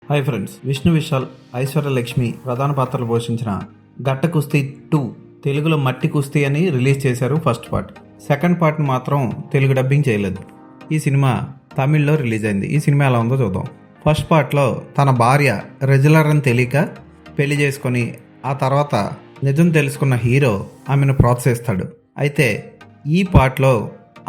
Hi friends, Vishnu Vishal, Aishwarya Lakshmi ప్రధాన పాత్రలు పోషించిన గట్ట కుస్తీ 2 తెలుగులో మట్టి కుస్తీ అని రిలీజ్ చేశారు. First part. సెకండ్ పార్ట్ మాత్రం తెలుగు డబ్బింగ్ చేయలేదు. ఈ సినిమా తమిళ్లో రిలీజ్ అయింది. ఈ సినిమా ఎలా ఉందో చూద్దాం. ఫస్ట్ పార్ట్లో తన భార్య రెగ్యులర్ అని తెలియక పెళ్లి చేసుకొని ఆ తర్వాత నిజం తెలుసుకున్న హీరో ఆమెను ప్రోత్సహిస్తాడు. అయితే ఈ పార్ట్లో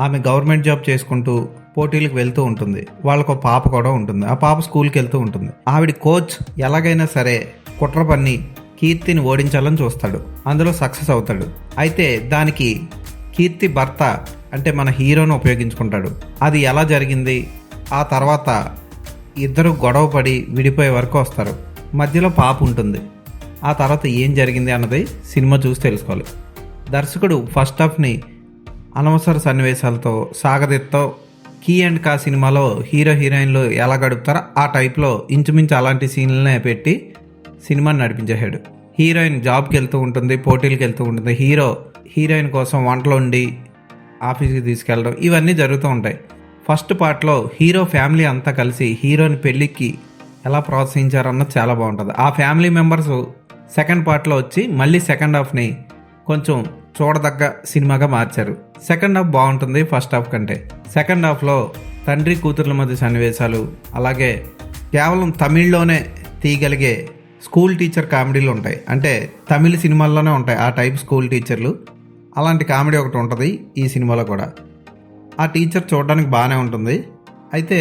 ఆమె గవర్నమెంట్ జాబ్ చేసుకుంటూ పోటీలకు వెళ్తూ ఉంటుంది. వాళ్ళకు పాప కూడా ఉంటుంది. ఆ పాప స్కూల్కి వెళ్తూ ఉంటుంది. ఆవిడ కోచ్ ఎలాగైనా సరే కుట్ర పన్ని కీర్తిని ఓడించాలని చూస్తాడు. అందులో సక్సెస్ అవుతాడు. అయితే దానికి కీర్తి భర్త అంటే మన హీరోను ఉపయోగించుకుంటాడు. అది ఎలా జరిగింది, ఆ తర్వాత ఇద్దరు గొడవ పడి విడిపోయే వరకు వస్తారు. మధ్యలో పాప ఉంటుంది. ఆ తర్వాత ఏం జరిగింది అన్నది సినిమా చూసి తెలుసుకోవాలి. దర్శకుడు ఫస్ట్ హాఫ్ని అనవసర సన్నివేశాలతో సాగదీత్తో కీ అండ్ కా సినిమాలో హీరో హీరోయిన్లు ఎలా గడుపుతారో ఆ టైప్లో ఇంచుమించు అలాంటి సీన్లనే పెట్టి సినిమాని నడిపించేశాడు. హీరోయిన్ జాబ్కి వెళ్తూ ఉంటుంది, పోటీలకు వెళ్తూ ఉంటుంది. హీరో హీరోయిన్ కోసం వంటలు వండి ఆఫీస్కి తీసుకెళ్ళడం ఇవన్నీ జరుగుతూ ఉంటాయి. ఫస్ట్ పార్ట్లో హీరో ఫ్యామిలీ అంతా కలిసి హీరోని పెళ్ళికి ఎలా ప్రోత్సహించారన్నది చాలా బాగుంటుంది. ఆ ఫ్యామిలీ మెంబర్స్ సెకండ్ పార్ట్లో వచ్చి మళ్ళీ సెకండ్ హాఫ్ని కొంచెం చూడదగ్గ సినిమాగా మార్చారు. సెకండ్ హాఫ్ బాగుంటుంది ఫస్ట్ హాఫ్ కంటే. సెకండ్ హాఫ్లో తండ్రి కూతుర్ల మధ్య సన్నివేశాలు, అలాగే కేవలం తమిళ్లోనే తీయగలిగే స్కూల్ టీచర్ కామెడీలు ఉంటాయి. అంటే తమిళ సినిమాల్లోనే ఉంటాయి ఆ టైప్ స్కూల్ టీచర్లు. అలాంటి కామెడీ ఒకటి ఉంటుంది ఈ సినిమాలో కూడా. ఆ టీచర్ చూడడానికి బాగానే ఉంటుంది, అయితే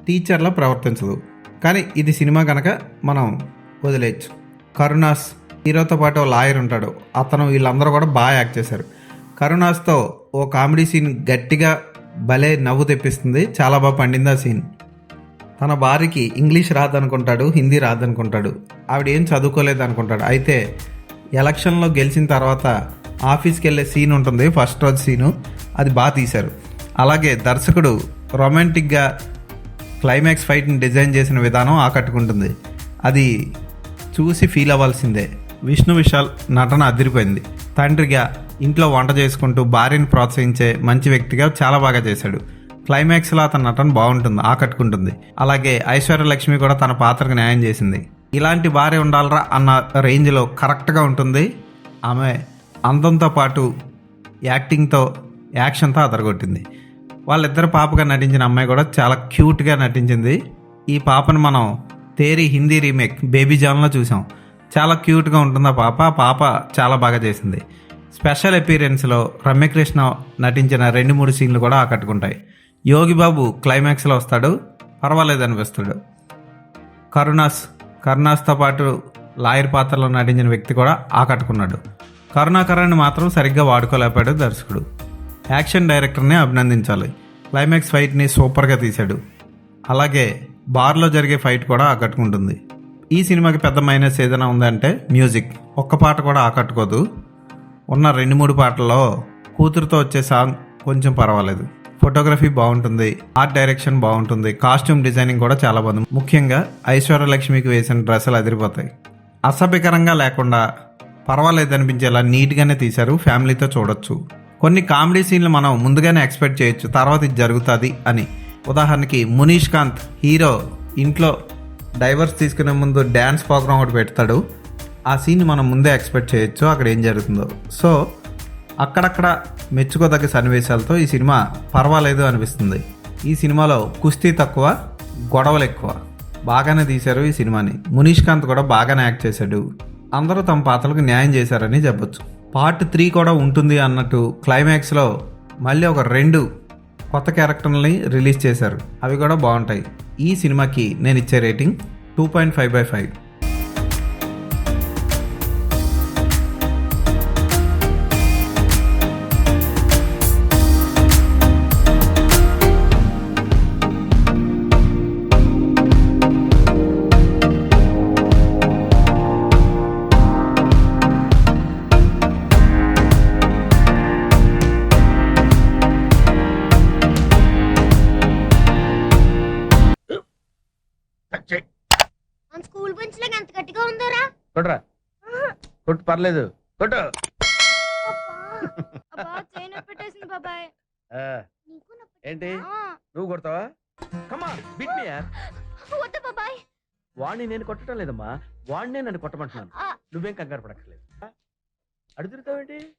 టీచర్లా ప్రవర్తించదు. కానీ ఇది సినిమా కనుక మనం వదిలేయచ్చు. కరుణాస్ హీరోతో పాటు లాయర్ ఉంటాడు, అతను వీళ్ళందరూ కూడా బాగా యాక్ట్ చేశారు. కరుణాస్తో ఓ కామెడీ సీన్ గట్టిగా భలే నవ్వు తెప్పిస్తుంది. చాలా బాగా పండింది ఆ సీన్. తన భార్యకి ఇంగ్లీష్ రాదనుకుంటాడు, హిందీ రాదనుకుంటాడు, ఆవిడ ఏం చదువుకోలేదు అనుకుంటాడు. అయితే ఎలక్షన్లో గెలిచిన తర్వాత ఆఫీస్కి వెళ్ళే సీన్ ఉంటుంది, ఫస్ట్ రోజు సీను. అది బాగా తీశారు. అలాగే దర్శకుడు రొమాంటిక్గా క్లైమాక్స్ ఫైట్ని డిజైన్ చేసిన విధానం ఆకట్టుకుంటుంది. అది చూసి ఫీల్ అవ్వాల్సిందే. విష్ణు విశాల్ నటన అదిరిపోయింది. తండ్రిగా ఇంట్లో వంట చేసుకుంటూ భార్యను ప్రోత్సహించే మంచి వ్యక్తిగా చాలా బాగా చేశాడు. క్లైమాక్స్లో అతని నటన బాగుంటుంది, ఆకట్టుకుంటుంది. అలాగే ఐశ్వర్య లక్ష్మి కూడా తన పాత్రకు న్యాయం చేసింది. ఇలాంటి భార్య ఉండాలరా అన్న రేంజ్లో కరెక్ట్గా ఉంటుంది. ఆమె అందంతో పాటు యాక్టింగ్తో యాక్షన్తో అదరగొట్టింది. వాళ్ళిద్దరు పాపగా నటించిన అమ్మాయి కూడా చాలా క్యూట్గా నటించింది. ఈ పాపను మనం తేరీ హిందీ రీమేక్ బేబీ జాన్లో చూసాం. చాలా క్యూట్గా ఉంటుంది ఆ పాప. ఆ పాప చాలా బాగా చేసింది. స్పెషల్ అపీరెన్స్లో రమ్యకృష్ణ నటించిన 2-3 సీన్లు కూడా ఆకట్టుకుంటాయి. యోగిబాబు క్లైమాక్స్లో వస్తాడు, పర్వాలేదు అనిపిస్తాడు. కరుణాస్తో పాటు లాయర్ పాత్రలో నటించిన వ్యక్తి కూడా ఆకట్టుకున్నాడు. కరుణాకరాన్ని మాత్రం సరిగ్గా వాడుకోలేపాడు దర్శకుడు. యాక్షన్ డైరెక్టర్ని అభినందించాలి. క్లైమాక్స్ ఫైట్ని సూపర్గా తీశాడు. అలాగే బార్లో జరిగే ఫైట్ కూడా ఆకట్టుకుంటుంది. ఈ సినిమాకి పెద్ద మైనస్ ఏదైనా ఉందంటే మ్యూజిక్. ఒక్క పాట కూడా ఆకట్టుకోదు. ఉన్న 2-3 పాటల్లో కూతురుతో వచ్చే సాంగ్ కొంచెం పర్వాలేదు. ఫోటోగ్రఫీ బాగుంటుంది, ఆర్ట్ డైరెక్షన్ బాగుంటుంది, కాస్ట్యూమ్ డిజైనింగ్ కూడా చాలా బాగుంది. ముఖ్యంగా ఐశ్వర్య లక్ష్మికి వేసిన డ్రెస్సులు అదిరిపోతాయి. అసభ్యకరంగా లేకుండా పర్వాలేదు అనిపించేలా నీట్గానే తీశారు. ఫ్యామిలీతో చూడొచ్చు. కొన్ని కామెడీ సీన్లు మనం ముందుగానే ఎక్స్పెక్ట్ చేయొచ్చు, తర్వాత ఇది జరుగుతుంది అని. ఉదాహరణకి మునీష్ కాంత్ హీరో ఇంట్లో డైవర్స్ తీసుకునే ముందు డ్యాన్స్ ప్రోగ్రామ్ ఒకటి పెడతాడు. ఆ సీన్ మనం ముందే ఎక్స్పెక్ట్ చేయొచ్చు అక్కడ ఏం జరుగుతుందో. సో అక్కడక్కడ మెచ్చుకోదగ్గ సన్నివేశాలతో ఈ సినిమా పర్వాలేదు అనిపిస్తుంది. ఈ సినిమాలో కుస్తీ తక్కువ, గొడవలు ఎక్కువ. బాగానే తీశారు ఈ సినిమాని. మునీష్ కాంత్ కూడా బాగానే యాక్ట్ చేశాడు. అందరూ తమ పాత్రలకు న్యాయం చేశారని చెప్పొచ్చు. పార్ట్ 3 కూడా ఉంటుంది అన్నట్టు క్లైమాక్స్లో మళ్ళీ ఒక 2 కొత్త క్యారెక్టర్లని రిలీజ్ చేశారు. అవి కూడా బాగుంటాయి. ఈ సినిమాకి నేను ఇచ్చే రేటింగ్ 2.5/5. మన స్కూల్ బెంచ్ లాగా ఎంత గట్టిగా ఉందోరా. కొట్రా, కొట్టు, పర్లేదు, కొట్టు. అబ్బా చైన్ పెట్టేసింది బాబాయ్. ఏంటి నువ్వు కొడతావా? కమా బిట్ మీ. వద్దు బాబాయ్, వాడిని నేను కొట్టడం లేదమ్మా, వాడినే నన్ను కొట్టమంటున్నాను. ఆ, నువ్వేం కంగారు పడక్కర్లేదు. అడుగుతావేంటి?